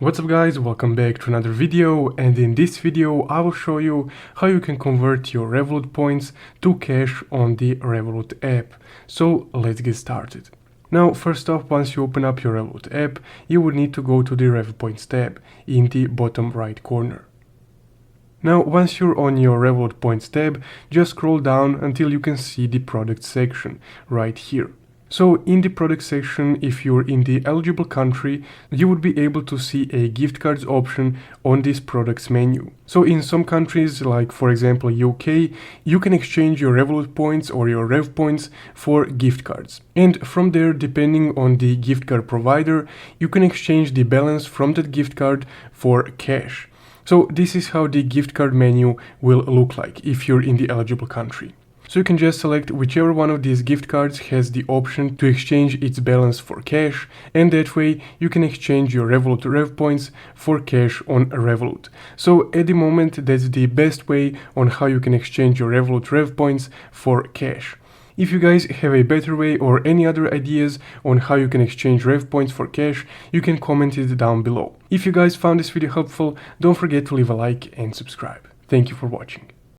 What's up guys, welcome back to another video, and in this video I will show you how you can convert your Revolut points to cash on the Revolut app. So let's get started. Now first off, once you open up your Revolut app, you would need to go to the revpoints tab in the bottom right corner. Now once you're on your Revolut points tab, just scroll down until you can see the product section right here. So in the product section, if you're in the eligible country, you would be able to see a gift cards option on this products menu. So in some countries, like for example UK, you can exchange your Revolut points or your Rev points for gift cards. And from there, depending on the gift card provider, you can exchange the balance from that gift card for cash. So this is how the gift card menu will look like if you're in the eligible country. So you can just select whichever one of these gift cards has the option to exchange its balance for cash, and that way you can exchange your Revolut Rev points for cash on Revolut. So at the moment, that's the best way on how you can exchange your Revolut Rev points for cash. If you guys have a better way or any other ideas on how you can exchange Rev points for cash, you can comment it down below. If you guys found this video helpful, don't forget to leave a like and subscribe. Thank you for watching.